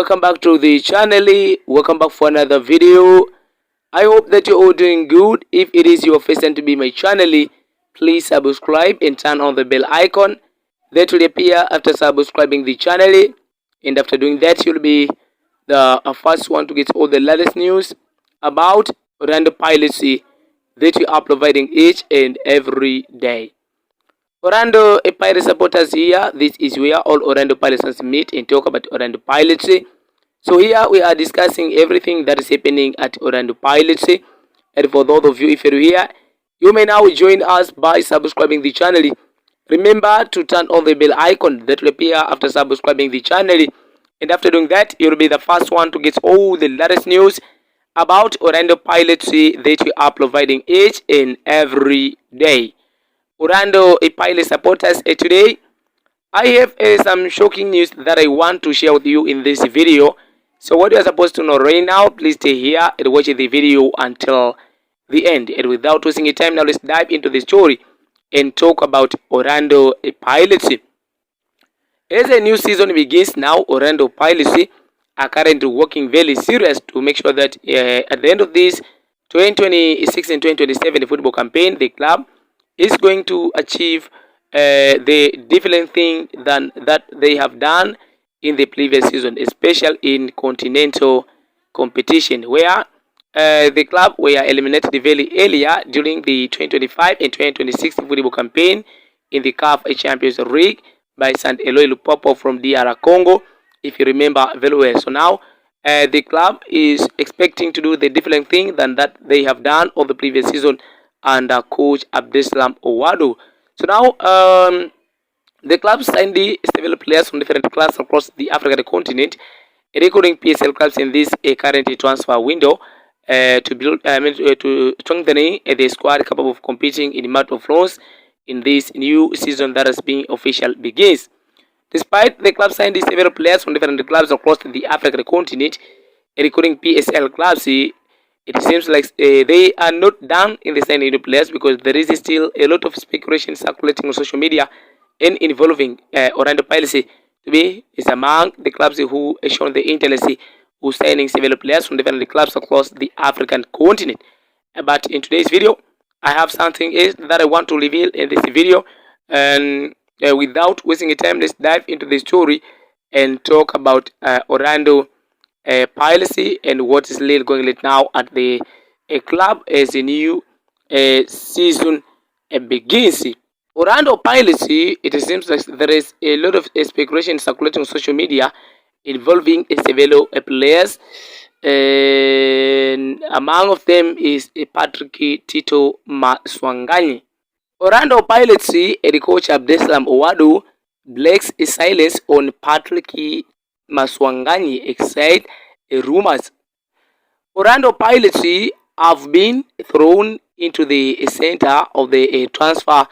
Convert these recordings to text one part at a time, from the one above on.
welcome back to the channel. Welcome back for another video. I hope that you're all doing good. If it is your first time to be my channel, please subscribe and turn on the bell icon that will appear after subscribing the channel, and after doing that you'll be the first one to get all the latest news about Orlando Pirates that we are providing each and every day. Orlando Pirates supporters here. This is where all Orlando Pirates fans meet and talk about Orlando Pirates. So here we are discussing everything that is happening at Orlando Pirates. And for those of you, if you're here, you may now join us by subscribing the channel. Remember to turn on the bell icon that will appear after subscribing the channel. And after doing that, you'll be the first one to get all the latest news about Orlando Pirates that we are providing each and every day. Orlando Pirates supporters, today I have some shocking news that I want to share with you in this video. So what you are supposed to know right now, please stay here and watch the video until the end. And without wasting your time, now let's dive into the story and talk about Orlando Pirates. As a new season begins now, Orlando Pirates are currently working very serious to make sure that at the end of this 2026 and 2027 football campaign, the club is going to achieve the different thing than that they have done in the previous season, especially in continental competition, where the club were eliminated very earlier during the 2025 and 2026 football campaign in the CAF Champions League by St. Eloi Lupopo from DR Congo, if you remember very well. So now the club is expecting to do the different thing than that they have done on the previous season under coach Abdeslam Owadu. So now the club signed several players from different clubs across the African continent, recording PSL clubs in this current transfer window to build to strengthening the squad capable of competing in the matter of France in this new season that has been official begins. Despite the club signed several players from different clubs across the African continent, recording PSL clubs, it seems like they are not done in the signing new players, because there is still a lot of speculation circulating on social media and involving Orlando Pirates to be is among the clubs who have shown the interest who signing several players from different clubs across the African continent. But in today's video, I have something else that I want to reveal in this video, and without wasting time, let's dive into the story and talk about Orlando Pirates and what is really going on now at the club as a new season begins. Orlando Pirates, it seems like there is a lot of speculation circulating on social media involving several players, and among of them is Patrick Tito Maswangani. Orlando Pirates head coach Abdeslam Owadu breaks silence on Patrick Maswangani excited rumors. Orlando Pirates have been thrown into the center of the transfer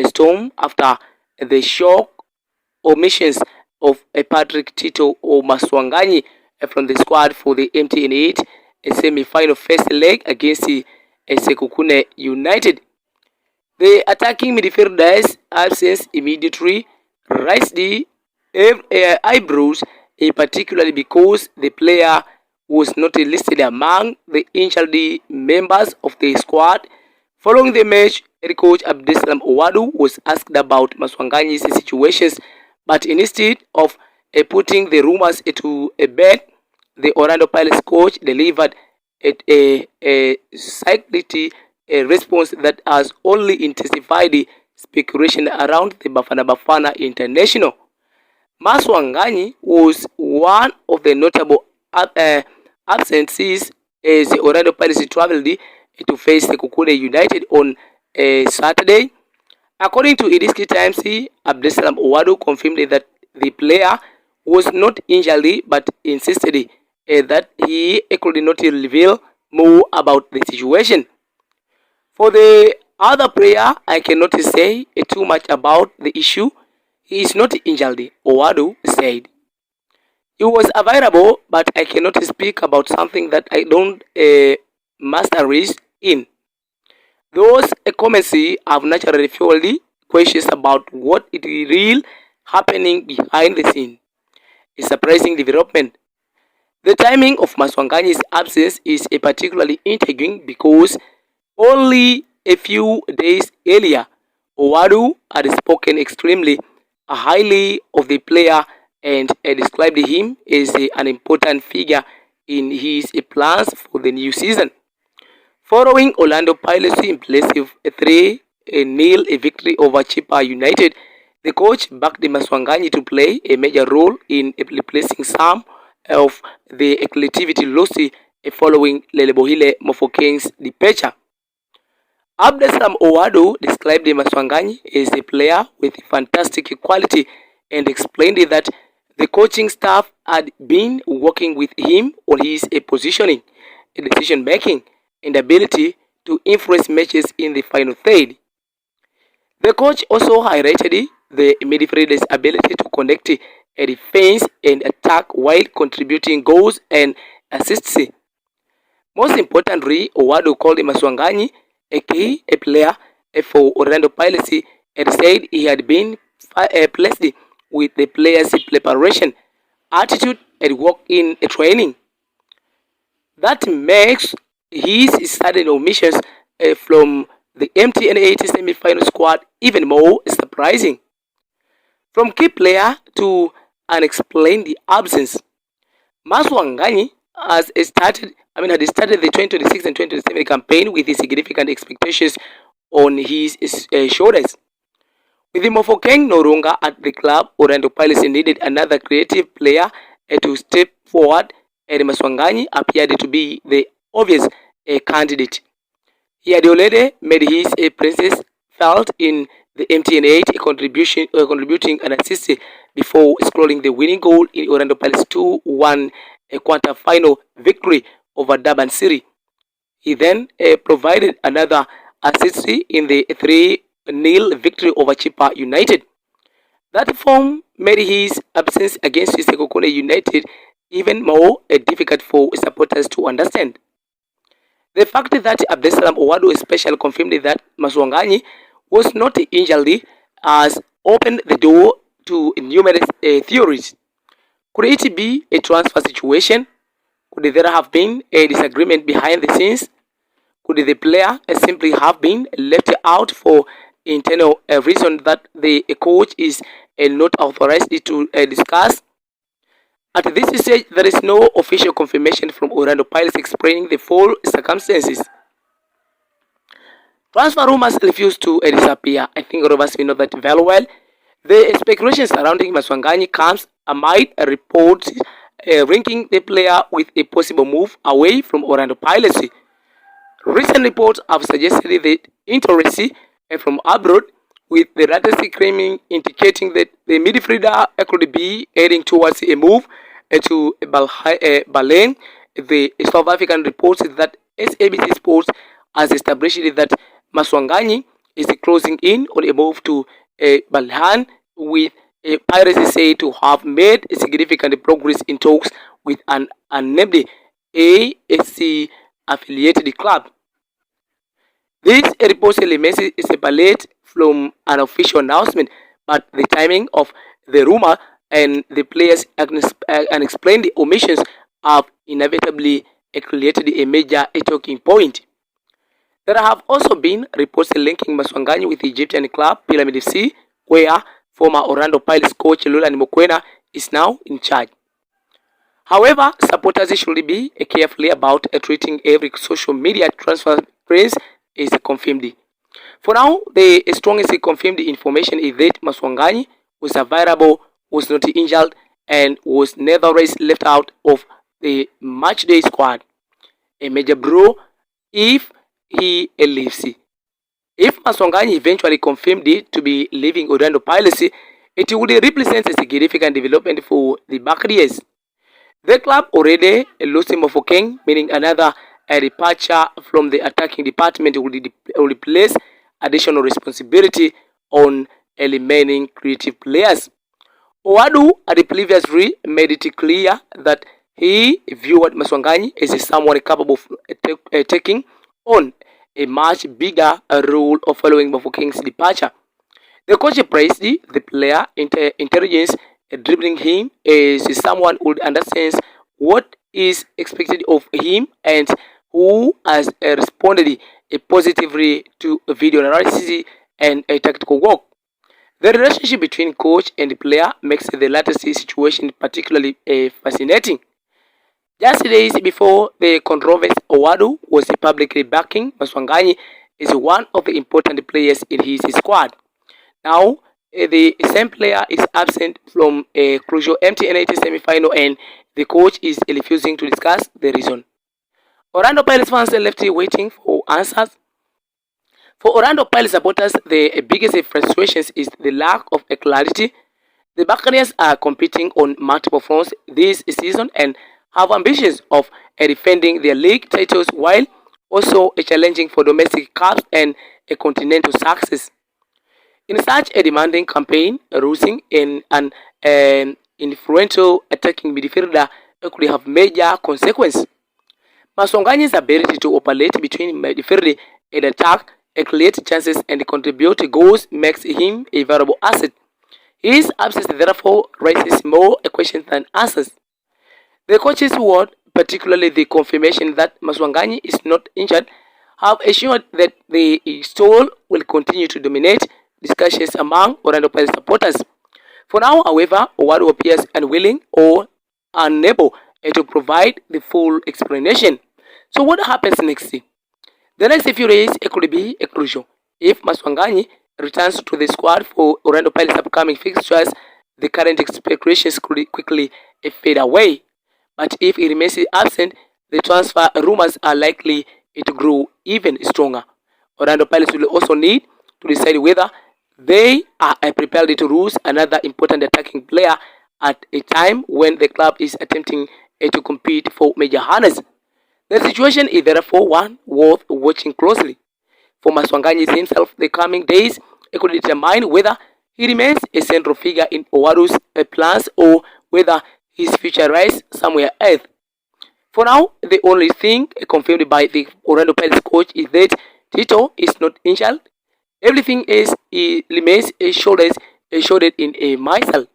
storm after the shock omissions of Patrick Tito Maswangani from the squad for the MTN8 semi-final first leg against Sekukune United. The attacking midfielders' absence immediately raised the eyebrows, particularly because the player was not listed among the injured members of the squad. Following the match, head coach Abdeslam Owadu was asked about Maswangani's situations, but instead of putting the rumors to bed, the Orlando Pirates coach delivered a cyclicity response that has only intensified the speculation around the Bafana International. Maswangani was one of the notable absences as the Orlando Pirates traveled to face the Sekukune United on Saturday. According to Idiski Times, Abdeslam Owadu confirmed that the player was not injured, but insisted that he could not reveal more about the situation. For the other player, I cannot say too much about the issue. He is not injured, Owadu said. He was available, but I cannot speak about something that I don't master in. Those comments have naturally fueled questions about what is really happening behind the scene. A surprising development. The timing of Maswangani's absence is particularly intriguing because only a few days earlier, Owadu had spoken extremely highly of the player and described him as an important figure in his plans for the new season. Following Orlando Pirates' impressive 3-0 victory over Chippa United, the coach backed Maswangani to play a major role in replacing some of the collectivity lost following Lelebohile Mofokeng's departure. Abdesalam Owado described Maswangani as a player with fantastic quality and explained that the coaching staff had been working with him on his positioning, decision making, and ability to influence matches in the final third. The coach also highlighted the midfielder's ability to connect a defense and attack while contributing goals and assists. Most importantly, Owado called Maswangani a key player for Orlando Pirates and said he had been blessed with the players' preparation, attitude, and work in training. That makes his sudden omissions from the MTN 80 semi-final squad even more surprising. From key player to unexplained absence, Maswangani had started the 2026 and 2027 campaign with significant expectations on his shoulders. With Mofokeng no longer at the club, Orlando Pirates needed another creative player to step forward, and Maswangani appeared to be the obvious candidate. He had already made his presence felt in the MTN 8, contributing an assist before scoring the winning goal in Orlando Pirates 2-1 quarter-final victory over Durban City. He then provided another assist in the 3-0 victory over Chippa United. That form made his absence against Sekokune United even more difficult for supporters to understand. The fact that Abdesalam Owado especially confirmed that Maswangani was not injured has opened the door to numerous theories. Could it be a transfer situation? Could there have been a disagreement behind the scenes? Could the player simply have been left out for internal reason that the coach is not authorized to discuss? At this stage, there is no official confirmation from Orlando Pirates explaining the full circumstances. Transfer rumors refuse to disappear. I think all of us know that very well. The speculation surrounding Maswangani comes amid reports linking the player with a possible move away from Orlando Pirates. Recent reports have suggested that interest from abroad, with the latest claiming indicating that the midfielder could be heading towards a move to Berlin. The South African reports that SABC Sports has established that Maswangani is closing in on a move to Berlin, with Pirates said to have made significant progress in talks with an unnamed ASC affiliated club. This reportedly remains separate from an official announcement, but the timing of the rumor and the players' unexplained omissions have inevitably created a major talking point. There have also been reports linking Maswangani with the Egyptian club Pyramid FC, where former Orlando Pirates coach Lulan Mokwena is now in charge. However, supporters should be careful about treating every social media transfer praise as confirmed. For now, the strongest confirmed information is that Maswangani was available, was not injured, and was nevertheless left out of the matchday squad. A major blow if he leaves. If Maswangani eventually confirmed to be leaving Orlando Pirates, it would represent a significant development for the Backwarders. The club already lost Mofokeng, meaning another departure from the attacking department will place additional responsibility on remaining creative players. Owadu had previously made it clear that he viewed Maswangani as someone capable of taking on a much bigger role of following Mofokeng's departure. The coach praised the player intelligence, dribbling him as someone who understands what is expected of him and who has responded positively to video analysis and tactical work. The relationship between coach and player makes the latest situation particularly fascinating. Just days before the controversy, Owadu was publicly backing Maswangani as one of the important players in his squad. Now, the same player is absent from a crucial MTN80 semi-final and the coach is refusing to discuss the reason. Orlando Pirates fans are left waiting for answers. For Orlando Pirates supporters, the biggest frustration is the lack of clarity. The Buccaneers are competing on multiple fronts this season and have ambitions of defending their league titles while also challenging for domestic cups and a continental success. In such a demanding campaign, losing in an influential attacking midfielder could have major consequences. Maswangani's ability to operate between midfield and attack, create chances and contribute goals makes him a valuable asset. His absence therefore raises more questions than answers. The coach's word, particularly the confirmation that Maswangani is not injured, have assured that the stall will continue to dominate discussions among Orlando Pirates supporters. For now, however, Owadu appears unwilling or unable to provide the full explanation. So what happens next? The next few days could be crucial. If Maswangani returns to the squad for Orlando Pirates' upcoming fixtures, the current expectations could quickly fade away. But if he remains absent, the transfer rumors are likely to grow even stronger. Orlando Pirates will also need to decide whether they are prepared to lose another important attacking player at a time when the club is attempting to compete for major honors. The situation is therefore one worth watching closely. For Maswangani himself, the coming days could determine whether he remains a central figure in Owadu's plans or whether his future lies somewhere else. For now, the only thing confirmed by the Orlando Pirates coach is that Tito is not injured. Everything else remains shrouded in a missile.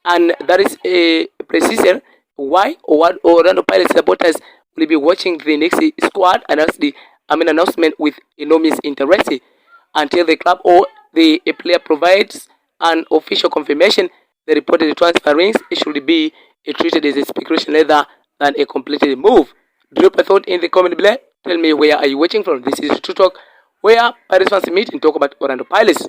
And that is a precision why Orlando Pirates supporters will be watching the next squad announcement with enormous interest. Until the club or the player provides an official confirmation, the reported transfer rings should be treated as a speculation rather than a completed move. Drop a thought in the comment below. Tell me where are you watching from. This is True Talk, where Pirates fans meet and talk about Orlando Pirates.